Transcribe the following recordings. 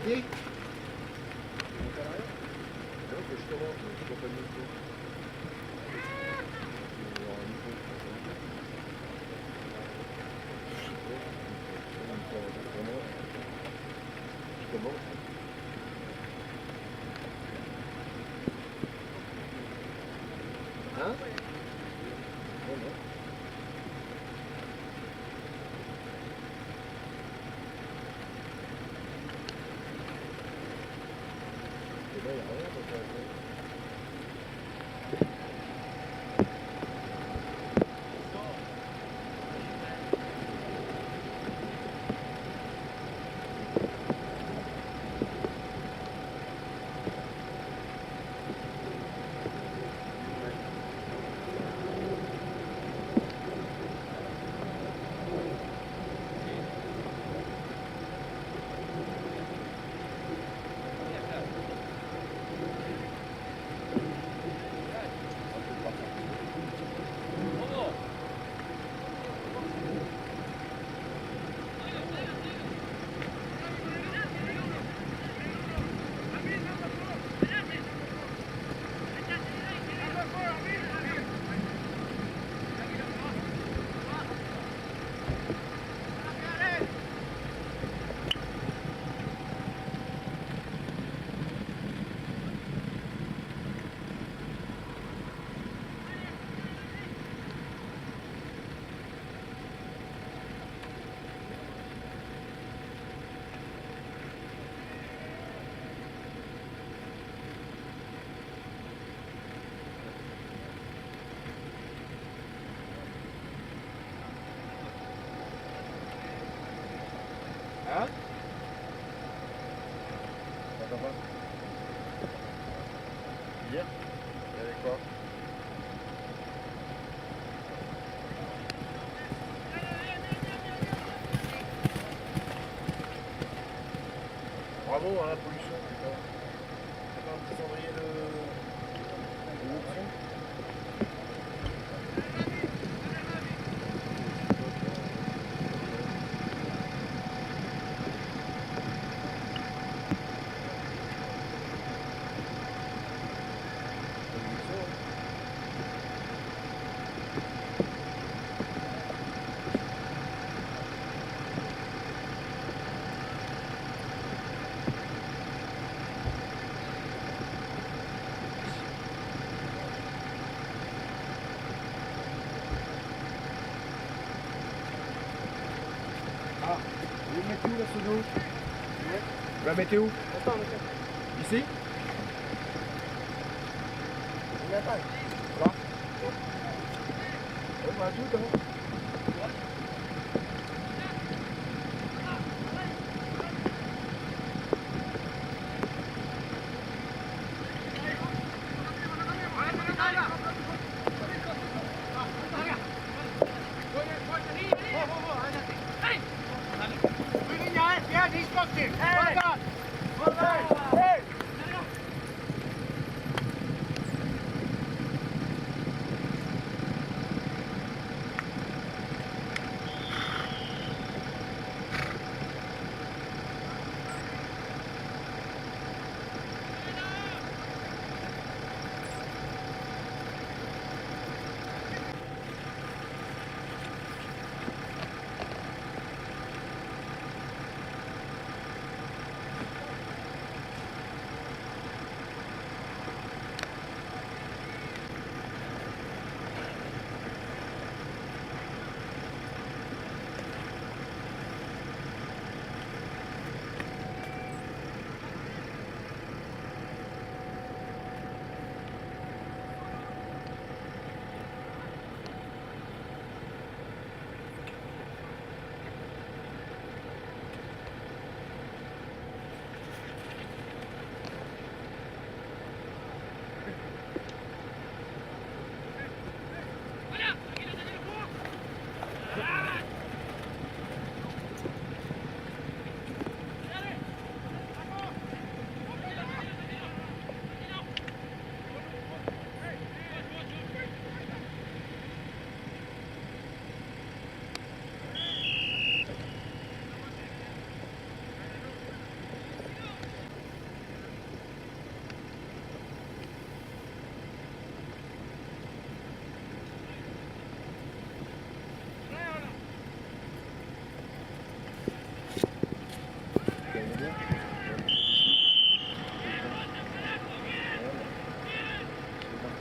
Et hein? Hein? Ça va? Hier? Il y avait quoi? Bravo à la pollution, putain. C'est pas un petit cendrier de l'option? Ah, vous le mettez où la sono? Vous la mettez où? Ici? On y attaque. Là? On va tout, hein?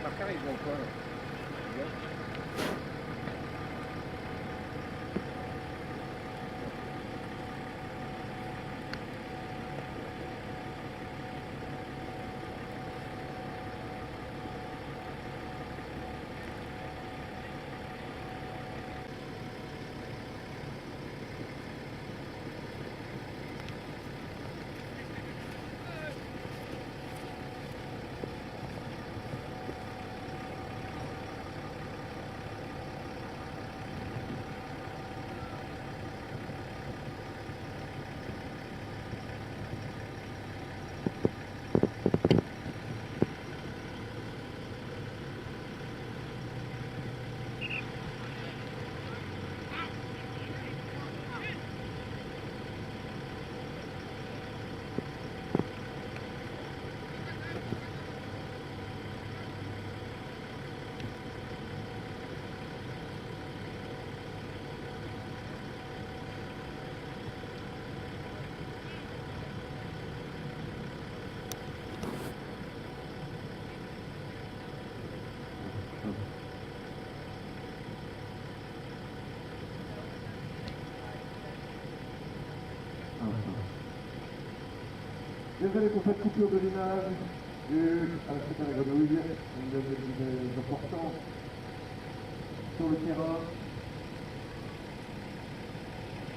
Marc arrive dans le coin. Désolé pour cette coupure de l'image due à la secrétaire grenouille, une des importants sur le terrain.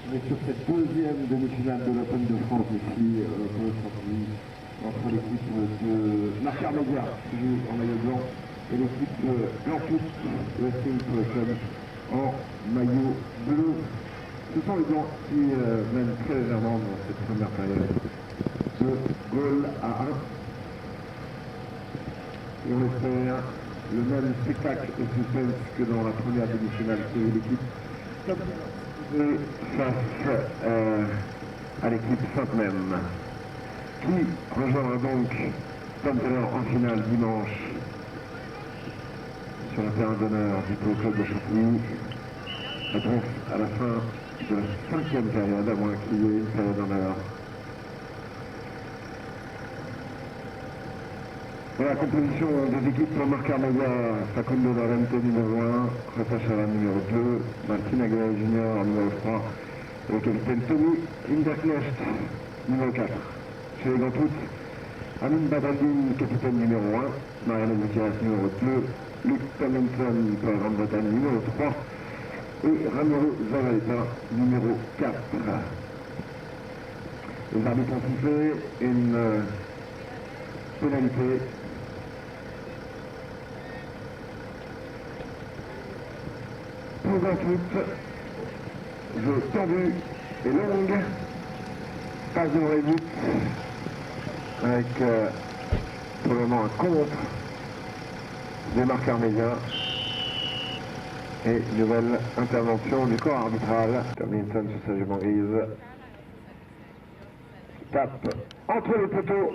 On est sur cette deuxième demi-finale de l'Open de France ici aujourd'hui entre l'équipe de Marc Armédia qui joue en maillot blanc et l'équipe de Blanc-Tout Wrestling Club en maillot bleu. Ce sont les Blancs qui mènent très légèrement dans cette première période. De goal à 1. Et on espère le même spectacle et suspense que dans la première demi-finale qui est l'équipe Top et face à l'équipe Sainte-Même qui rejoindra donc Tom Taylor en finale dimanche sur la terrain d'honneur du Polo Club de Chantilly. Réponse à la fin de la 5e période, à moins qu'il y ait une période d'honneur. Voilà la composition des équipes pour Marc Armédia, Facundo Dorente numéro 1, Rafa Chala numéro 2, Martin Aguilar Junior numéro 3 et le capitaine Tony Hinderknecht numéro 4. Chez les Gantouts, Amin Badaldine, capitaine numéro 1, Mariano Gutiérrez numéro 2, Luc Tomlinson pour la Grande-Bretagne numéro 3 et Ramiro Zavaleta numéro 4. Les arbitres ont sifflé une pénalité pour un foot, jeu tendu et longue, passe de vrai but avec pour le moment un contre de Marc Armédia et nouvelle intervention du corps arbitral. Tomlinson sur sa jument grise tape entre les poteaux.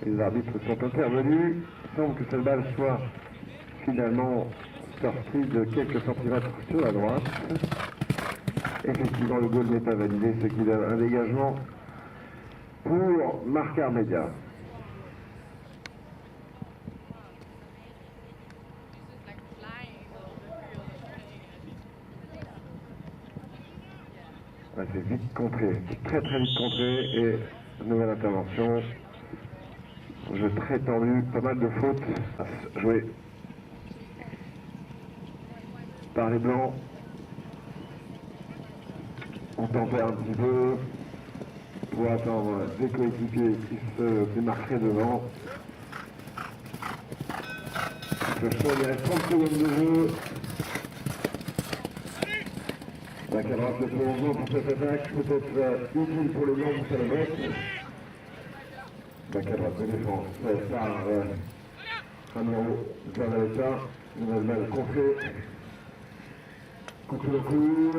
Les arbitres sont intervenus. Il semble que cette balle soit finalement sortie de quelques centimètres sur la droite. Effectivement, le goal n'est pas validé, ce qui donne un dégagement pour Marc Armédia. Ouais, c'est vite contré, très vite contré et nouvelle intervention. Jeu très tendu, pas mal de fautes à jouer par les Blancs. On tempère un petit peu pour attendre des coéquipiers qui se démarqueraient devant. Le choix, il reste 30 secondes de jeu. La cadrage de prolongement pour cette attaque, peut-être utile pour les Blancs pour faire le vote. La cadrage de défense par Ramiro Zavaleta, nouvelle balle contrée. Contre le coup,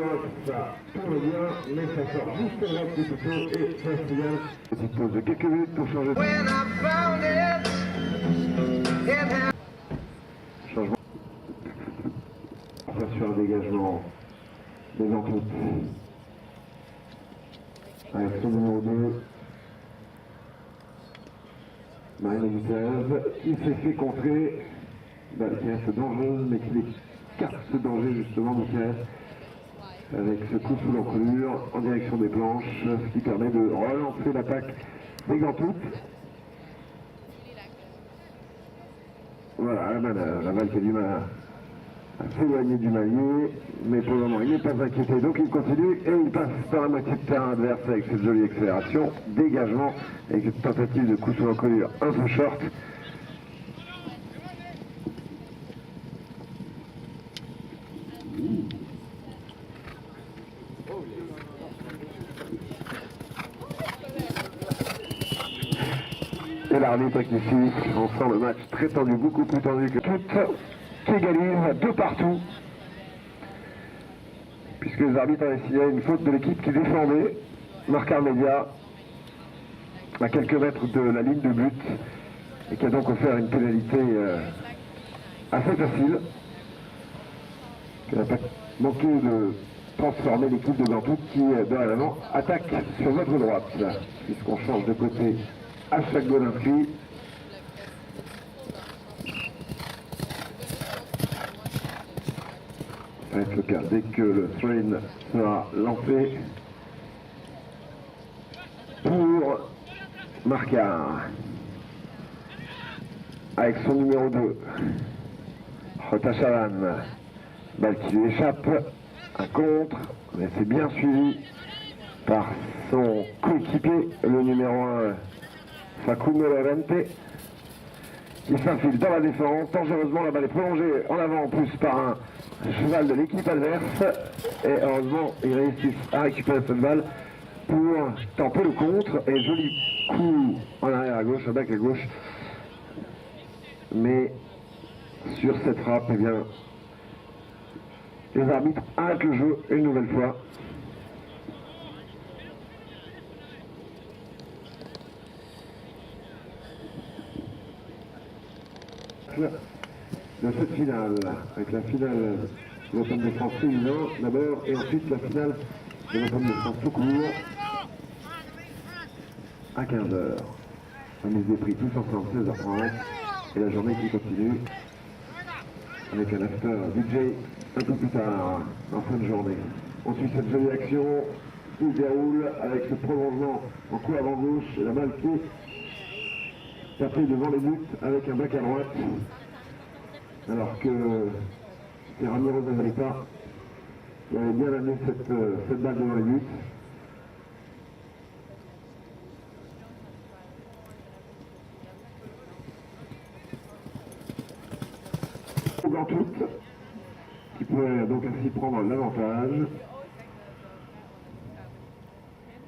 ça tourne bien, mais ça sort juste à droite du poteau et ça se signale. Petite pause de quelques minutes pour changer de... Changement. Ça sur un dégagement des entours. Avec son numéro 2, Marina Gutierrez, qui s'est fait contrer, qui reste dangereuse, mais qui écarte ce danger justement, Gutierrez, avec ce coup sous l'encolure en direction des planches, ce qui permet de relancer l'attaque des Gantoutes. Voilà, la balle qui a du mal à s'éloigner du maillet, mais pour le moment il n'est pas inquiété, donc il continue et il passe par la moitié de terrain adverse avec cette jolie accélération, dégagement, avec cette tentative de coup sur l'encolure un peu short. Et l'arbitre qui suit, on sent le match très tendu, beaucoup plus tendu que tout, qui égalise de partout, puisque les arbitres avaient signalé une faute de l'équipe qui défendait, Marcar Media, à quelques mètres de la ligne de but, et qui a donc offert une pénalité assez facile, qui n'a pas manqué de transformer l'équipe de Gantoutes qui, dorénavant, attaque sur notre droite, puisqu'on change de côté à chaque goal inscrit. Ça va être le cas dès que le train sera lancé pour Marcar. Avec son numéro 2, Rota Chavan, balle qui lui échappe, un contre, mais c'est bien suivi par son coéquipier, le numéro 1, Facundo Lorente, qui s'infile dans la défense. Dangereusement, la balle est prolongée en avant en plus par un cheval de l'équipe adverse. Et heureusement, ils réussissent à récupérer cette balle pour tenter le contre. Et joli coup en arrière à gauche, un back à gauche. Mais sur cette frappe, eh bien, les arbitres arrêtent le jeu une nouvelle fois. De cette finale, avec la finale de l'Open de France féminin d'abord, et ensuite la finale de l'Open de France tout court à 15h. Remise des prix tous ensemble, 16h30, et la journée qui continue avec un after DJ un peu plus tard en fin de journée. On suit cette jolie action qui se déroule avec ce prolongement en coup avant gauche, la balle qui est tapée devant les buts avec un bac à droite. Alors que c'est Ramiro Zavaleta qui avait bien amené cette balle devant les buts. Gantoutes qui pourrait donc ainsi prendre l'avantage.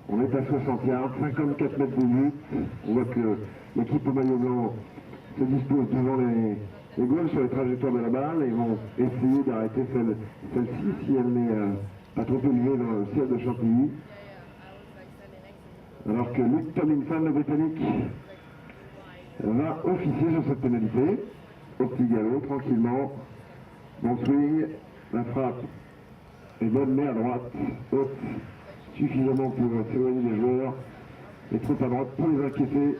On est à 60 yards, 54 mètres de but. On voit que l'équipe au maillot blanc se dispose devant les goals sur les trajectoires de la balle et vont essayer d'arrêter celle-ci si elle n'est pas trop élevée dans le ciel de Chantilly. Alors que Luke Tomlinson, le Britannique, va officier sur cette pénalité. Au petit galop, tranquillement. Bon swing, la frappe est bonne mais à droite, haute, suffisamment pour s'éloigner des joueurs, et trop à droite pour les inquiéter.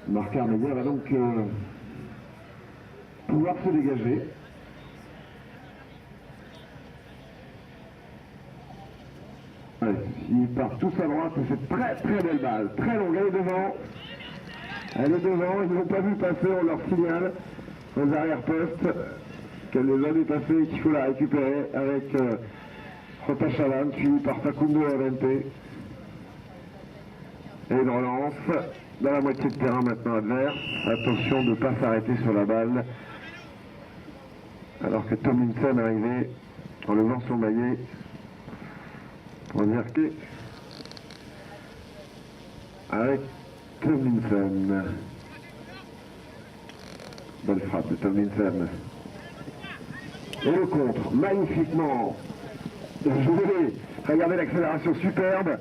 Marcar Media va donc pouvoir se dégager. Allez, ils partent tous à droite, c'est très très belle balle, très longue, elle est devant. Elle est devant, ils ne l'ont pas vu passer, on leur signale aux arrière-postes qu'elle les a dépassés et qu'il faut la récupérer avec Rota Chavan, suivi par Facundo Lorente. Et une relance dans la moitié de terrain maintenant adverse. Attention de ne pas s'arrêter sur la balle. Alors que Tomlinson arrivait en levant son maillet pour dire que avec Tomlinson. Bonne frappe de Tomlinson. Et le contre, magnifiquement joué. Regardez l'accélération superbe.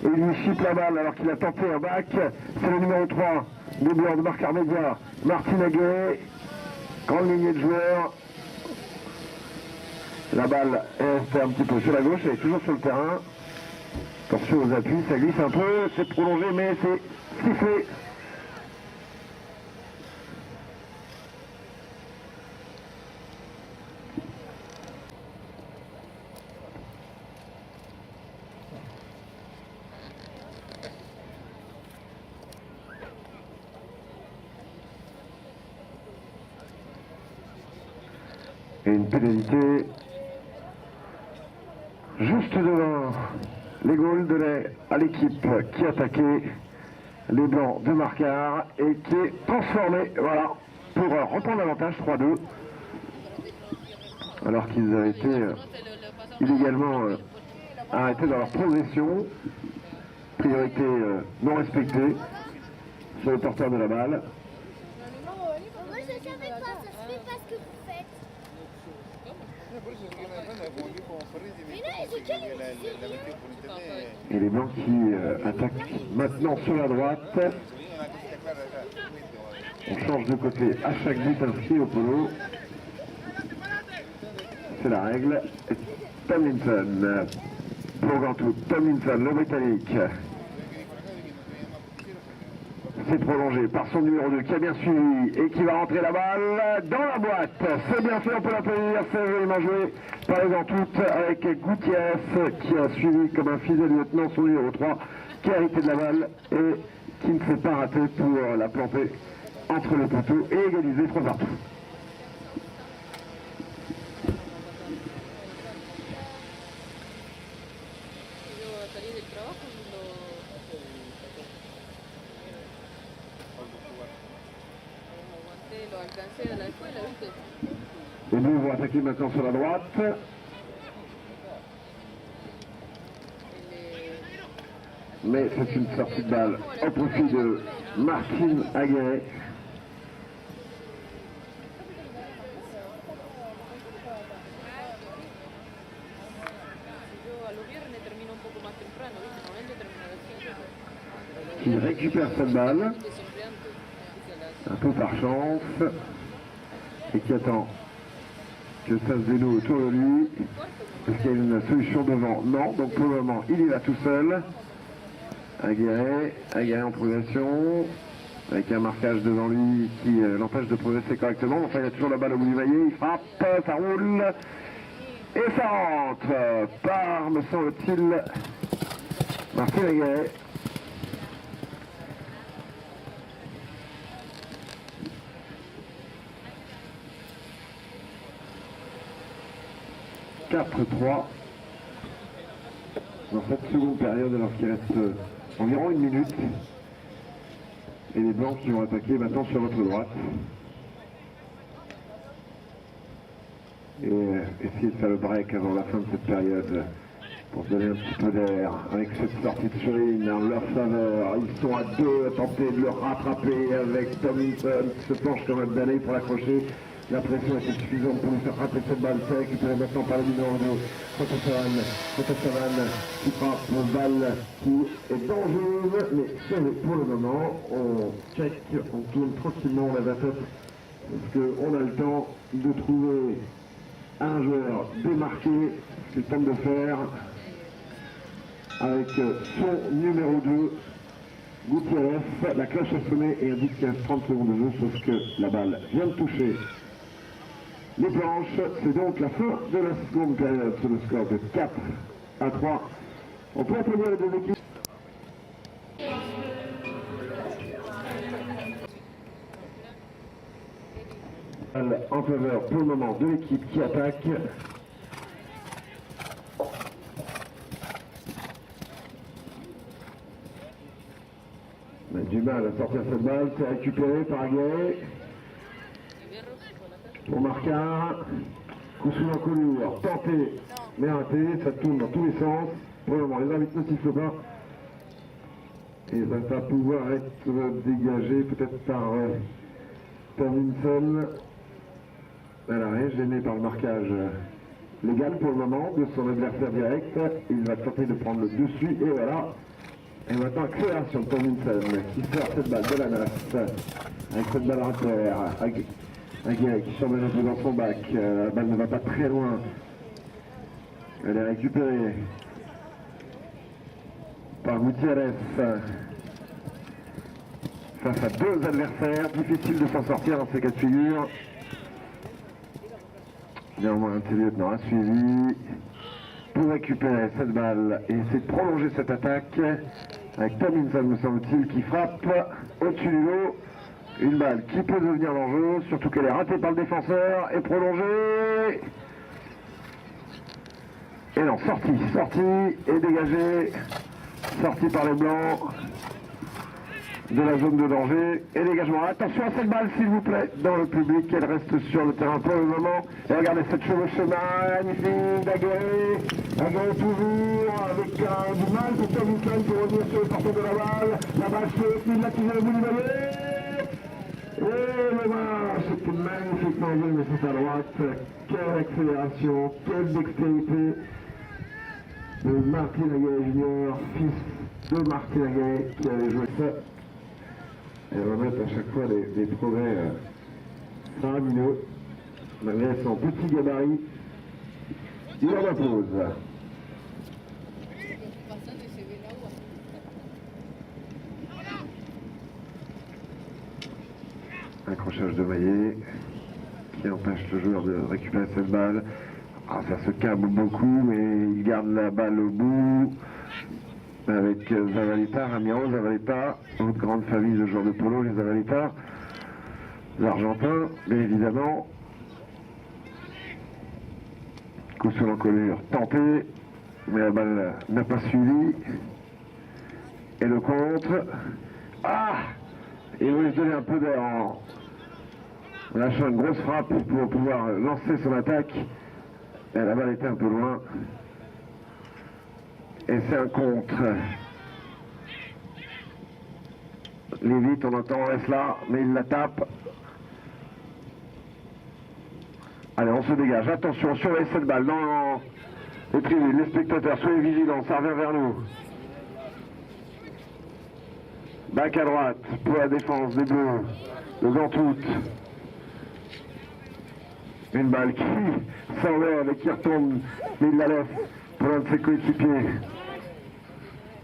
Et il lui chip la balle alors qu'il a tenté un back. C'est le numéro 3 des Blancs de Marcar Media, Martin Aguet. Grande lignée de joueurs. La balle est restée un petit peu sur la gauche, elle est toujours sur le terrain. Attention aux appuis, ça glisse un peu, c'est prolongé mais c'est sifflé. Et une pénalité juste devant les goals donnaient à l'équipe qui attaquait les blancs de Marcard et qui est transformé, voilà, pour reprendre l'avantage 3-2 alors qu'ils avaient été illégalement arrêtés dans leur progression, priorité non respectée sur le porteur de la balle. Moi je savais pas, ça se fait pas ce que vous faites. Mais non, c'est quel Et les blancs qui attaquent maintenant sur la droite. On change de côté à chaque but inscrit au polo. C'est la règle. Et Tomlinson, Bourgantou, Tomlinson, le Britannique. C'est prolongé par son numéro 2 qui a bien suivi et qui va rentrer la balle dans la boîte. C'est bien fait, on peut l'applaudir, c'est joliment joué par les Antoutes avec Gutiérrez qui a suivi comme un fidèle lieutenant son numéro 3 qui a hérité de la balle et qui ne s'est pas raté pour la planter entre les poteaux et égaliser 3 partout. Les Bleus vont attaquer maintenant sur la droite. Mais c'est une sortie de balle au profit de Martine Aguet. Qui récupère cette balle, un peu par chance, et qui attend que ça se dénoue autour de lui. Est-ce qu'il y a une solution devant? Non, donc pour le moment il y va tout seul. Aguirre en progression, avec un marquage devant lui qui l'empêche de progresser correctement. Enfin il y a toujours la balle au bout du maillet, il frappe, ça roule, et ça rentre par, me semble-t-il, Martin Aguirre. « 4-3 dans cette seconde période alors qu'il reste environ 1 minute et les blancs qui vont attaquer maintenant sur votre droite et essayer de faire le break avant la fin de cette période pour se donner un petit peu d'air avec cette sortie de Soline en leur faveur. Ils sont à 2 à tenter de le rattraper avec Tomlinson qui se penche comme un damné pour l'accrocher. La pression était suffisante pour lui faire rater cette balle. C'est récupéré maintenant par le numéro 2, Fotosavan qui frappe une balle qui est dangereuse, mais sauvée pour le moment. On check, on tourne tranquillement la vapeur parce qu'on a le temps de trouver un joueur démarqué, ce qu'il tente de faire avec son numéro 2. Gutiérrez, la cloche a sonné et indique qu'il reste 30 secondes de jeu, sauf que la balle vient de toucher les planches. C'est donc la fin de la seconde période sur le score de 4-3. On peut applaudir les deux équipes. En faveur pour le moment de l'équipe qui attaque. On a du mal à sortir cette balle, c'est récupéré par Aguet. Pour Marcard, coup sous l'encolure, tenté, mais raté, ça tourne dans tous les sens. Pour le moment, les arbitres ne sifflent pas. Et ça va pouvoir être dégagé peut-être par Tomlinson. Elle a rien gêné par le marquage légal pour le moment de son adversaire direct. Il va tenter de prendre le dessus et voilà. Et maintenant accélération de Tomlinson qui sort cette balle de la nasse avec cette balle à terre. Aguirre qui semble un peu dans son bac, la balle ne va pas très loin Elle est récupérée par Gutiérrez. Face à deux adversaires, difficile de s'en sortir dans ces cas de figure. Néanmoins, un lieutenant a suivi pour récupérer cette balle et essayer de prolonger cette attaque avec Tomlinson, me semble-t-il, qui frappe au-dessus du lot. Une balle qui peut devenir dangereuse, surtout qu'elle est ratée par le défenseur et prolongée. Et non, sortie et dégagée. Sortie par les blancs de la zone de danger et dégagement. Attention à cette balle s'il vous plaît dans le public, elle reste sur le terrain pour le moment. Et regardez cette chevauchée magnifique d'Aguerre toujours avec du mal pour Tomlinson pour revenir sur le porteur de la balle. La balle se l'a tiré le bout du balai. Et le match, c'était magnifiquement joué mais c'est à droite. Quelle accélération, quelle dextérité de Martin Aguerre Junior, fils de Martin Aguerre qui avait joué ça. Et remettre à chaque fois des progrès faramineux, malgré son petit gabarit. Il en impose. Accrochage de Maillet qui empêche le joueur de récupérer cette balle. Ah, ça se câble beaucoup, mais il garde la balle au bout. Avec Zavaleta, Ramiro Zavaleta, autre grande famille de joueurs de polo, les Zavaleta, l'Argentin, bien évidemment. Coup sur l'encolure tenté, mais la balle n'a pas suivi. Et le contre. Ah! Il voulait se donner un peu d'air en lâchant une grosse frappe pour pouvoir lancer son attaque. Et la balle était un peu loin. Et c'est un contre. Lévite, on entend, reste là, mais il la tape. Allez, on se dégage. Attention, surveillez cette balle dans les tribunes, les spectateurs, soyez vigilants, ça revient vers nous. Back à droite pour la défense des Bleus, le Gantout. Une balle qui s'enlève et qui retombe, mais il la laisse pour l'un de ses coéquipiers.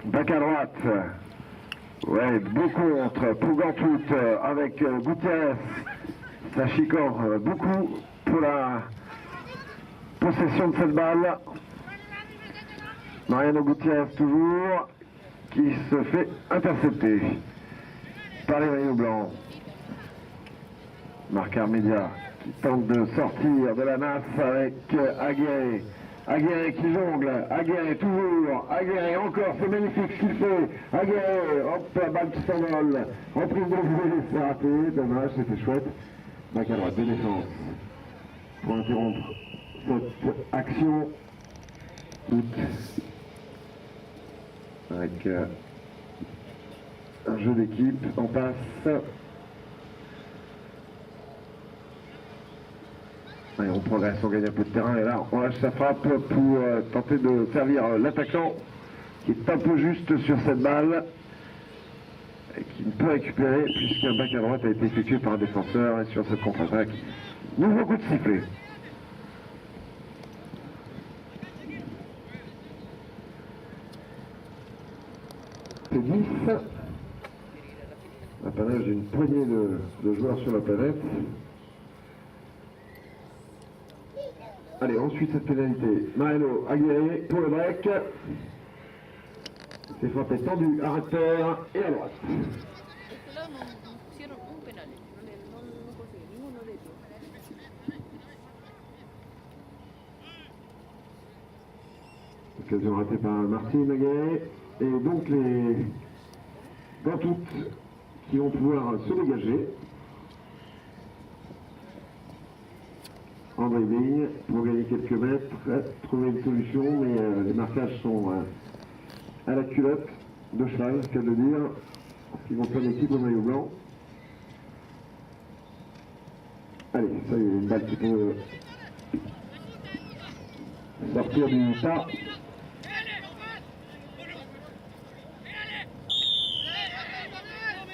Back à droite. Ouais, beau contre pour Gantout avec Gutiérrez. Ça chicore beaucoup pour la possession de cette balle. Mariano Gutiérrez toujours, qui se fait intercepter par les maillots blancs. Marc Armédia qui tente de sortir de la masse avec Aguerre. Aguerre qui jongle, Aguerre toujours, Aguerre encore, c'est magnifique ce qu'il fait. Aguerre, hop, la balle qui s'envole. Reprise de jeu, c'est raté, dommage, c'était chouette. Bac à droite de défense pour interrompre cette action. Avec un jeu d'équipe en passe. Allez, on progresse, on gagne un peu de terrain et là on lâche sa frappe pour tenter de servir l'attaquant qui est un peu juste sur cette balle et qui ne peut récupérer puisqu'un bac à droite a été effectué par un défenseur et sur cette contre-attaque, nouveau coup de sifflet. C'est 10. L'apanage d'une poignée de joueurs sur la planète. Allez, ensuite cette pénalité. Mariano Aguirre pour le break. C'est frappé tendu, arrêteur et à droite. Occasion ratée par Martine Aguirre. Et donc les Gantout qui vont pouvoir se dégager. En driving pour gagner quelques mètres, trouver une solution, mais les marquages sont à la culotte de cheval, c'est de dire, qui vont faire l'équipe au maillot blanc. Allez, ça y est, une balle qui peut sortir du tas.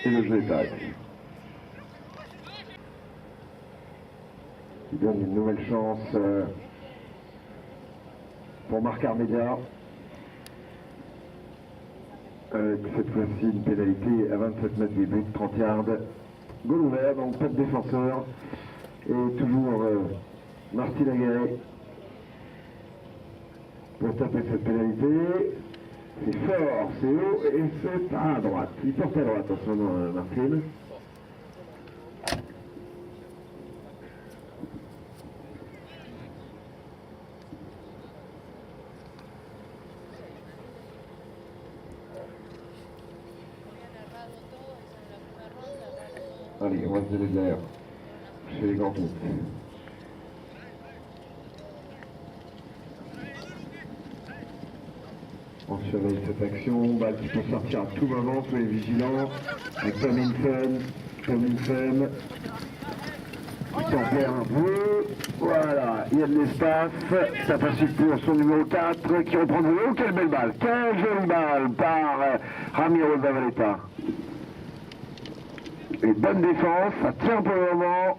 Et le jeu est arrêté. Il donne une nouvelle chance pour Marcar Média. Avec cette fois-ci une pénalité à 27 mètres des buts, 30 yards. Goal ouvert, donc pas de défenseur. Et toujours Martin Aguirre pour taper cette pénalité. C'est fort, c'est haut et c'est à droite. Il porte à droite en ce moment, Martin. Allez, on va se donner de l'air chez les grands. On surveille cette action, balle qui peut sortir à tout moment, soyez vigilants. Avec Tomlinson, qui s'en perd un peu. Voilà, il y a de l'espace. Ça passe pour son numéro 4 qui reprend le vélo. Quelle belle balle, quelle jolie balle par Ramiro Zavaleta. Et bonne défense, ça tient pour le moment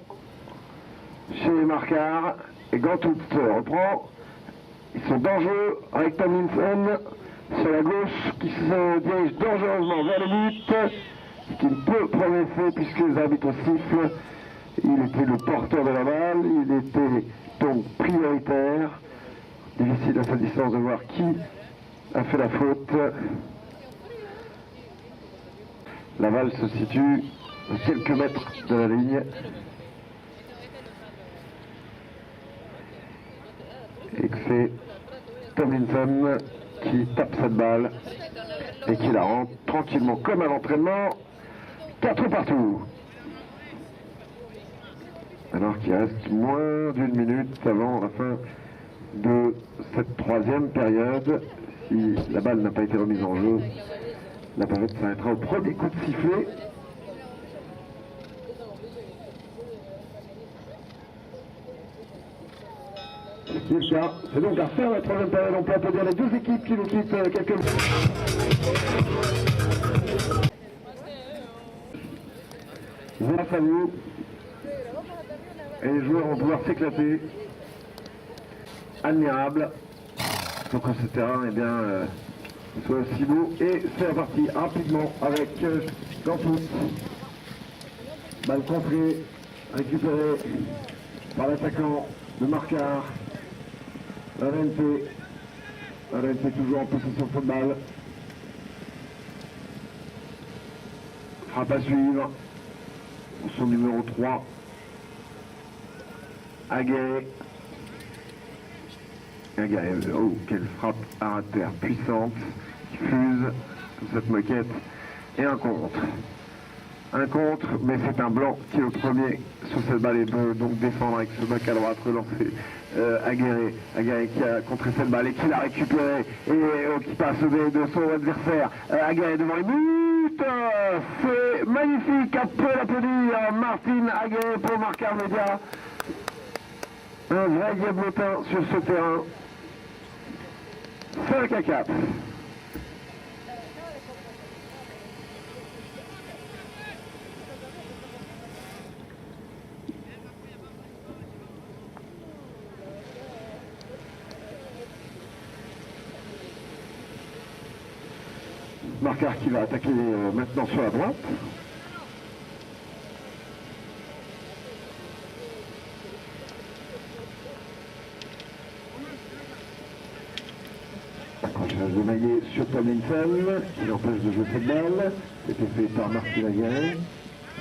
chez les Marcar. Et Gantout reprend. Ils sont dangereux avec Tomlinson sur la gauche qui se dirige dangereusement vers le but, ce qui ne peut progresser puisque les arbitres sifflent. Il était le porteur de la balle, il était donc prioritaire. Difficile à sa distance de voir qui a fait la faute. La balle se situe à quelques mètres de la ligne. Et que c'est Tomlinson qui tape cette balle et qui la rentre tranquillement comme à l'entraînement. 4 partout. Alors qu'il reste moins d'une minute avant la fin de cette troisième période. Si la balle n'a pas été remise en jeu, la période s'arrêtera au premier coup de sifflet. Ce qui est le cas, c'est donc la fin de la troisième période. On peut applaudir les deux équipes qui nous quittent quelques minutes. Grâce à vous, et les joueurs vont pouvoir s'éclater. Admirable. Pour que ce terrain soit aussi beau. Et c'est reparti rapidement avec Gantout. Balle contrée, récupérée par l'attaquant de Marcar. Arente toujours en possession de cette balle. Frappe à suivre. Son numéro 3. Aguirre. Oh, quelle frappe à terre puissante qui fuse toute cette moquette. Et un contre. Mais c'est un blanc qui est le premier sur cette balle et peut donc défendre avec ce bac à droite relancé. Aguirre qui a contré cette balle et qui l'a récupéré et qui passe de son adversaire. Aguirre devant les buts. C'est magnifique, on peut l'applaudir. Martin Aguirre pour Marcar Média. Un vrai diablotin sur ce terrain. 5-4. Marcar qui va attaquer maintenant sur la droite. Accrochage de maillet sur Tomlinson qui empêche de jouer cette balle. C'était fait par Martin Aguirre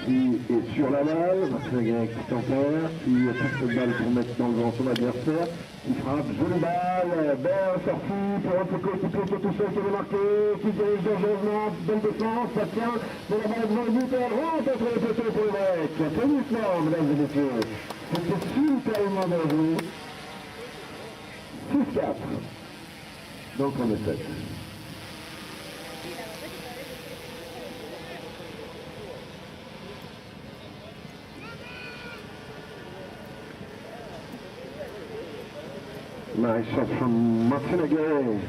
qui est sur la balle. Martin Aguirre qui s'enterre, qui touche cette balle pour mettre dans le vent son adversaire. Qui frappe, jolie balle, belle sortie pour un peu coéquipier qui est tout seul, qui est marqué, qui dirige dangereusement, bonne défense, ça tient, mais la balle devant le but, elle rentre entre les poteaux pour le mec. C'est uniquement, mesdames et messieurs. C'était superbement dangereux. 6-4. Donc on est 7. Nice shot from Martin Aguirre.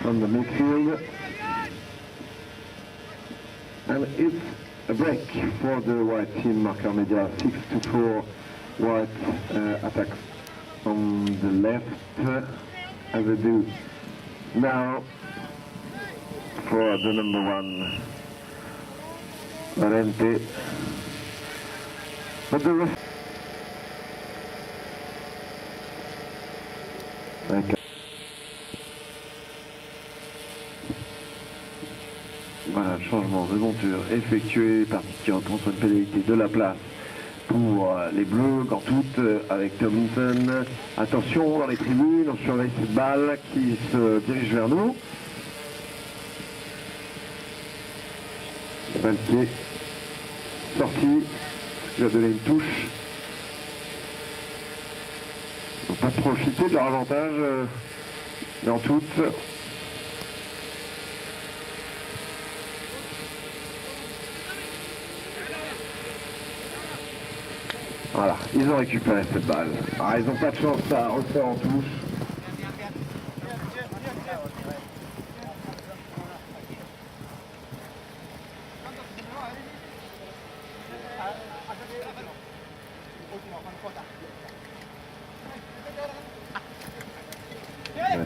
From the midfield. And it's a break for the white team, Marcar Média, 6-4 White attacks on the left as they do now for the number 1 Lorente. But the rest voilà, changement de monture effectué par qui rencontre une pénalité de la place pour les Bleus, Gantout avec Tomlinson. Attention dans les tribunes, on surveille cette balle qui se dirige vers nous. Balle qui est sortie, qui va donner une touche. Ils n'ont pas profité de leur avantage dans toute. Voilà, ils ont récupéré cette balle. Ah, ils n'ont pas de chance, ça ressort en touche.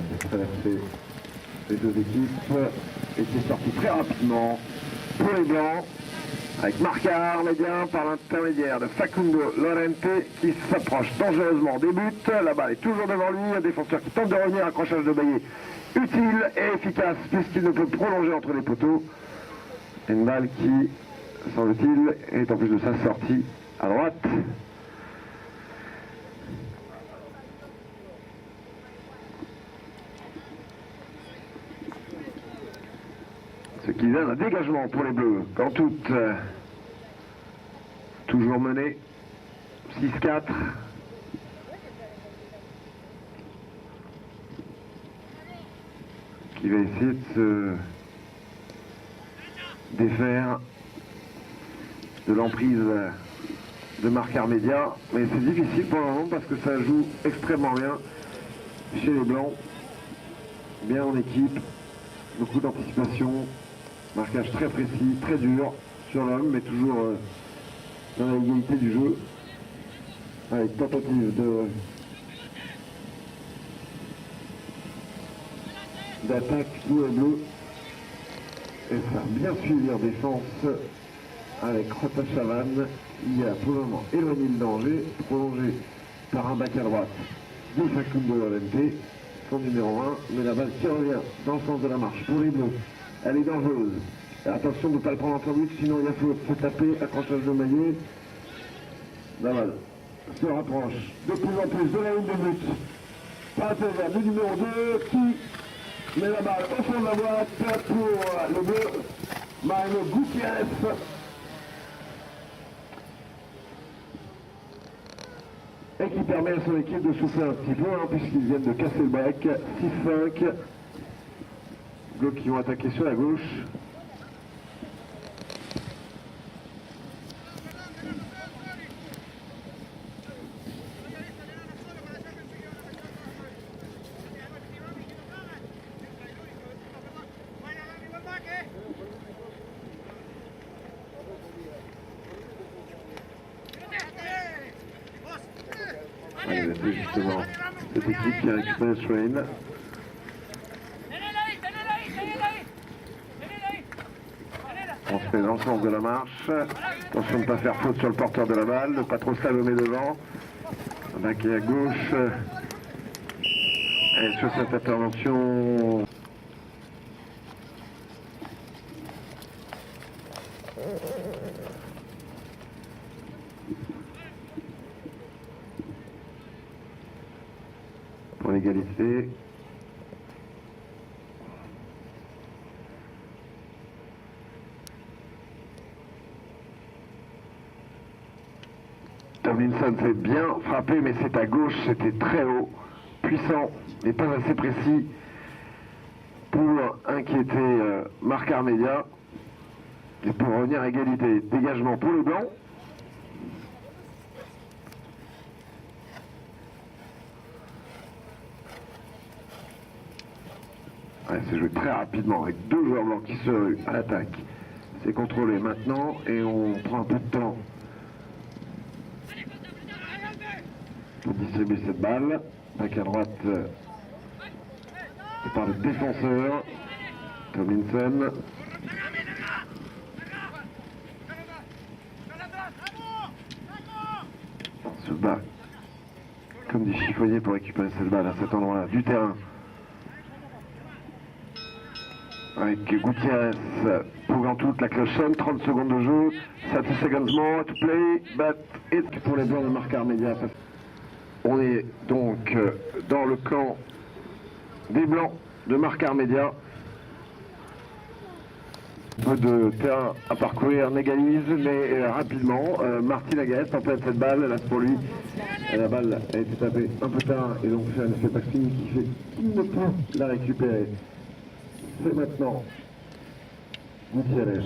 C'est traversé les deux équipes et qui est sorti très rapidement pour les Blancs. Avec Marcar médian par l'intermédiaire de Facundo Lorente qui s'approche dangereusement des buts. La balle est toujours devant lui, un défenseur qui tente de revenir, accrochage de Baillet utile et efficace puisqu'il ne peut prolonger entre les poteaux. Une balle qui, semble-t-il, est en plus de sa sortie à droite. Ce qui donne un dégagement pour les Bleus. Gantout, toujours mené, 6-4. Qui va essayer de se défaire de l'emprise de Marcar Média. Mais c'est difficile pour le moment parce que ça joue extrêmement bien chez les Blancs. Bien en équipe, beaucoup d'anticipation. Marquage très précis, très dur sur l'homme, mais toujours dans la égalité du jeu. Avec tentative d'attaque pour les Bleus. Et ça a bien suivi en défense avec Rota Chavannes. Il a pour le moment éloigné le danger, prolongé par un bac à droite de Facundo Lorente, son numéro 1, mais la balle qui revient dans le sens de la marche pour les Bleus. Elle est dangereuse. Et attention de ne pas le prendre en but, sinon il y a faute. Se taper, accrochage de Maillet. La balle se rapproche de plus en plus de la ligne de but. Par l'intermédiaire du numéro 2 qui met la balle au fond de la boîte pour le bleu. Marino Gutiérrez. Et qui permet à son équipe de souffler un petit peu, hein, puisqu'ils viennent de casser le break. 6-5. Bleus qui vont attaquer sur la gauche. Allez, c'est justement cette équipe qui a récupéré le train. On se met dans le sens de la marche. Attention de ne pas faire faute sur le porteur de la balle, de ne pas trop slalomer devant. On a qui est à gauche. Et sur cette intervention. Pour l'égalité. Tomlinson s'est bien frappé, mais c'est à gauche, c'était très haut, puissant, mais pas assez précis pour inquiéter Marcar Média. Et pour revenir à égalité, dégagement pour le blanc. Ouais, c'est joué très rapidement avec deux joueurs blancs qui se ruent à l'attaque. C'est contrôlé maintenant et on prend un peu de temps. pour distribuer cette balle. Back à droite par le défenseur, Tomlinson. Se bat comme des chiffonniers pour récupérer cette balle à cet endroit-là du terrain. Avec Gutiérrez pour toute la cloche sonne, 30 secondes de jeu, 30 seconds more to play, but it pour les blancs de Marcar Média. On est donc dans le camp des blancs de Marcar Média. Peu de terrain à parcourir, on égalise, mais rapidement. Martin Agaès en fait cette balle, là pour lui. Et la balle a été tapée un peu tard et donc c'est un effet Paxini qui fait qu'il ne peut la récupérer. C'est maintenant Gutiérrez.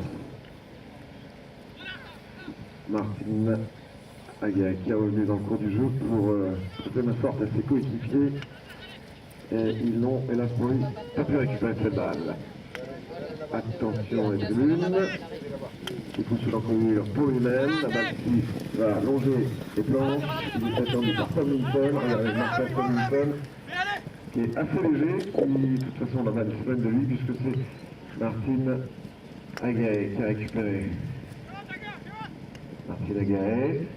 Martin Agaès qui est revenu dans le cours du jeu pour prêter main forte à ses coéquipiers. Et ils n'ont, hélas pour lui, pas pu récupérer cette balle. Attention les tribunes. Il faut se l'encourure pour lui-même. La balle qui va longer les planches. Il est attendu par Tomlinson. Regardez Marcus Tomlinson qui est assez léger. Qui, de toute façon, la balle se de lui puisque c'est Martin Agaès qui a récupéré. Martin Agaès.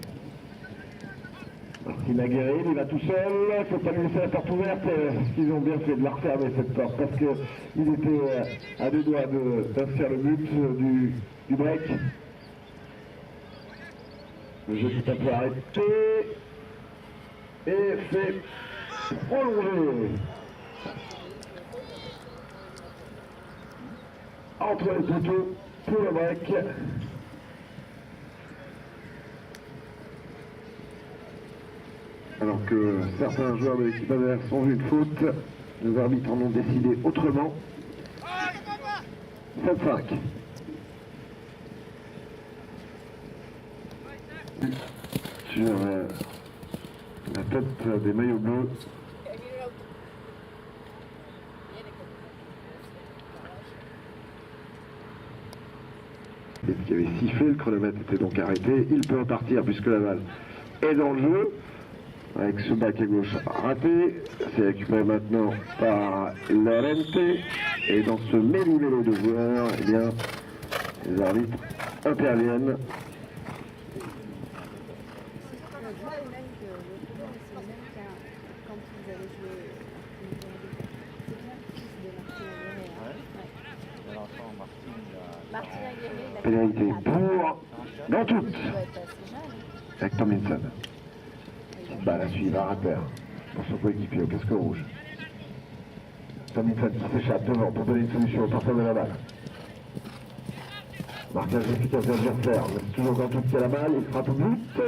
Martin Agaès, il va tout seul, il ne faut pas lui laisser la porte ouverte, ce qu'ils ont bien fait de la refermer cette porte, parce qu'il était à deux doigts d'inscrire le but du break. Le jeu s'est un peu arrêté et fait prolonger. Entre les poteaux pour le break. Alors que certains joueurs de l'équipe adverse ont vu une faute, les arbitres en ont décidé autrement. 7-5. Sur la tête des maillots bleus. Et qui avait sifflé, le chronomètre était donc arrêté. Il peut repartir puisque la balle est dans le jeu. Avec ce bac à gauche raté, c'est récupéré maintenant par Lorente. Et dans ce méli-mélo de joueurs, eh bien, les arbitres interviennent. Pénalité pour Gantout avec Tomlinson. Balle à suivre à rappel pour son coéquipier au casque rouge. Tomlinson qui s'échappe devant pour donner une solution au porteur de la balle. Marquage efficace de l'adversaire, mais c'est toujours Gantout qui a la balle, il frappe au but.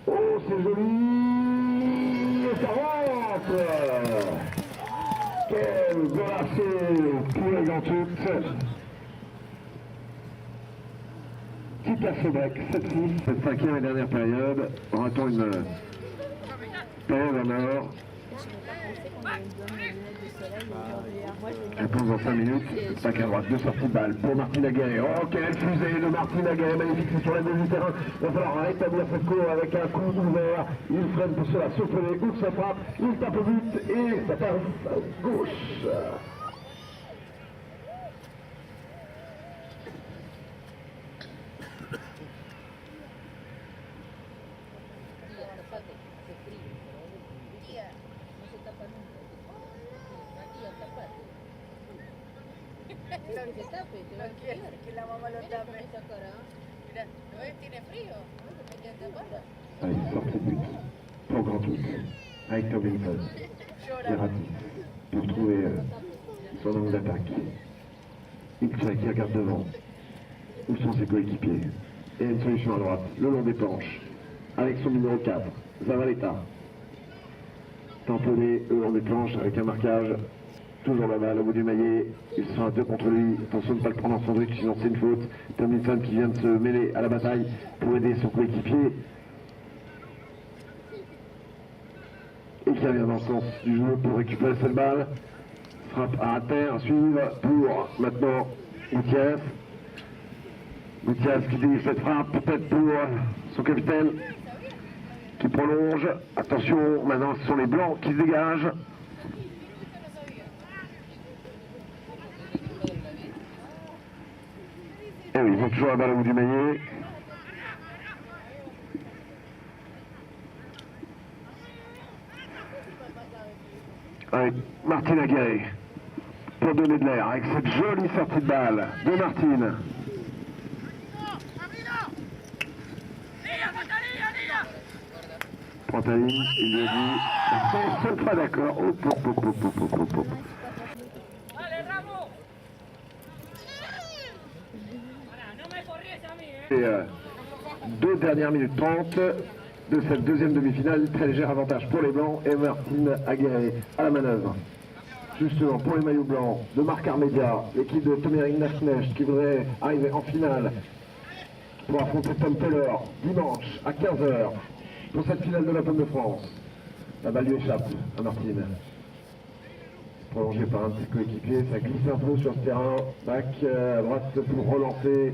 Oh, c'est joli! Et ça rentre! Quel golasso pour Gantout! Qui casse le bec, 7-6, cette cinquième et dernière période. Aura-t-on une période en or? Réponse dans 5 minutes. 5 à droite, 2 sorties de balle pour Martin Agaès. Oh, quelle fusée de Martin Agaès, magnifique, c'est sur la ligne du terrain. Il va falloir rétablir cette cour avec un coup ouvert. Il freine pour cela, souffler, ouvre sa frappe, il tape au but et ça passe à gauche. Que la mamá lo tape. Mira, ¿no tiene frío? Allez, sortie de but pour Gantout avec Tomlinson qui ratisse pour trouver son angle d'attaque. Ilchay qui regarde devant. Où sont ses coéquipiers? Et une solution à droite, le long des planches, avec son numéro 4, Zavaleta. Tamponné le long des planches avec un marquage. Toujours la balle au bout du maillet, ils sont à deux contre lui, attention de ne pas le prendre en sandwich, sinon c'est une faute. Tomlinson qui vient de se mêler à la bataille pour aider son coéquipier. Et qui revient dans le sens du jeu pour récupérer cette balle. Frappe à terre, à suivre pour maintenant Gutiérrez. Gutiérrez qui délivre cette frappe, peut-être pour son capitaine. qui prolonge. Attention, maintenant ce sont les blancs qui se dégagent. Et oui, ils ont toujours la balle au bout du maillet. Avec Martine Aguirre pour donner de l'air avec cette jolie sortie de balle de Martine. Prends ta ligne, il lui a dit, ils ne sont pas d'accord. Hop, hop, hop, hop, hop, hop, hop. Et 2 dernières minutes 30 de cette deuxième demi-finale, très léger avantage pour les Blancs et Martine Aguirre à la manœuvre. Justement pour les maillots blancs de Marc Armédia, l'équipe de Tommy Ringnachknecht qui voudrait arriver en finale pour affronter Tom Teller dimanche à 15h pour cette finale de l'Open de France. La balle lui échappe à Martine. Prolongé par un de ses coéquipiers, ça glisse un peu sur ce terrain. Back à droite pour relancer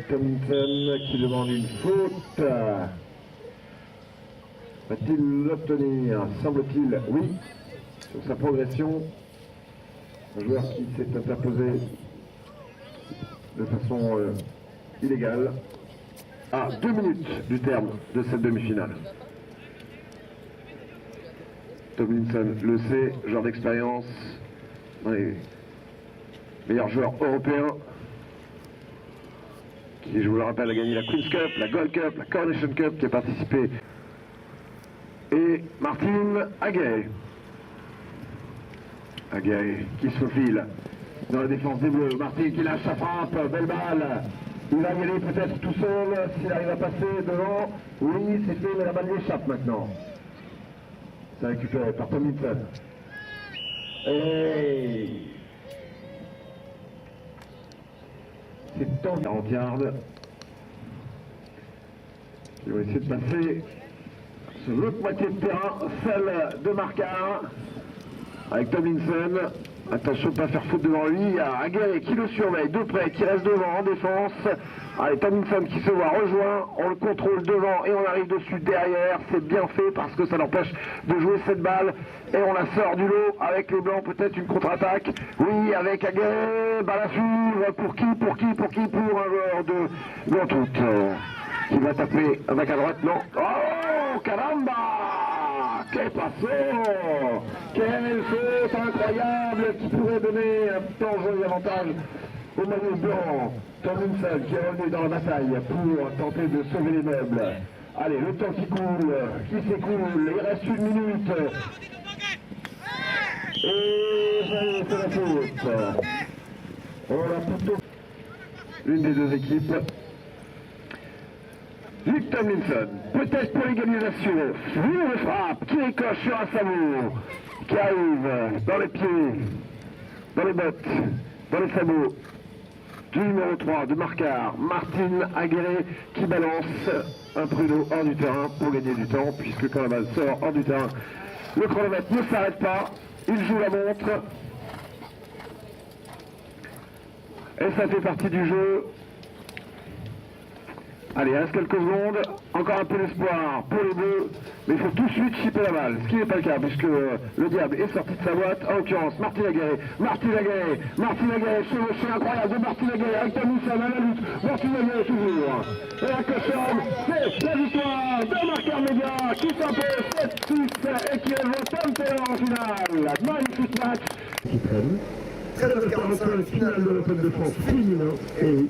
Tomlinson qui demande une faute. Va-t-il l'obtenir? Semble-t-il, oui. Sur sa progression, un joueur qui s'est interposé de façon illégale à 2 minutes du terme de cette demi-finale. Tomlinson le sait, joueur d'expérience, un des meilleurs joueurs européens qui, je vous le rappelle, a gagné la Queen's Cup, la Gold Cup, la Coronation Cup, qui a participé. Et Martine Aguirre. Aguirre qui se faufile dans la défense des Bleus. Martine qui lâche sa frappe, belle balle. Il va y aller peut-être tout seul s'il arrive à passer devant. Oui, c'est fait, mais la balle lui échappe maintenant. C'est récupéré par Tomlinson. Et c'est temps 40 yards. Ils vont essayer de passer sur l'autre moitié de terrain, celle de Marcard. Avec Tomlinson, attention de ne pas faire faute devant lui, il y a Aguirre qui le surveille de près, qui reste devant en défense. Allez, Tomlinson qui se voit rejoint, on le contrôle devant et on arrive dessus derrière, c'est bien fait parce que ça l'empêche de jouer cette balle et on la sort du lot avec les Blancs, peut-être une contre-attaque. Oui, avec Aguirre, balle à suivre, pour qui, pour un joueur de Gantout qui va taper avec à droite, non. Oh, caramba! Qu'est passé? Quelle faute incroyable qui pourrait donner un dangereux avantage au maillot blanc. Tomlinson qui est revenu dans la bataille pour tenter de sauver les meubles. Allez, le temps qui coule, qui s'écoule, il reste 1 minute. Et c'est la faute. On a plutôt l'une des deux équipes. Luc Tomlinson, peut-être pour l'égalisation, une frappe qui ricoche sur un sabot, qui arrive dans les pieds, dans les bottes, dans les sabots du numéro 3 de Marcard, Martine Aguirre qui balance un pruneau hors du terrain pour gagner du temps, puisque quand la balle sort hors du terrain, le chronomètre ne s'arrête pas, il joue la montre, et ça fait partie du jeu. Allez, il reste quelques secondes, encore un peu d'espoir pour les Bleus, mais il faut tout de suite chipper la balle, ce qui n'est pas le cas, puisque le diable est sorti de sa boîte, en l'occurrence Martine Aguirre, chevauchée incroyable de Martine Aguirre, avec Tomlinson à la lutte, Martine Aguirre toujours, et la cochonne, c'est la victoire de Marc Armédia, qui s'impose 7-6, et qui rejoint Tom Teller en finale, magnifique match, qui traîne, c'est la finale de l'Open de France féminin, et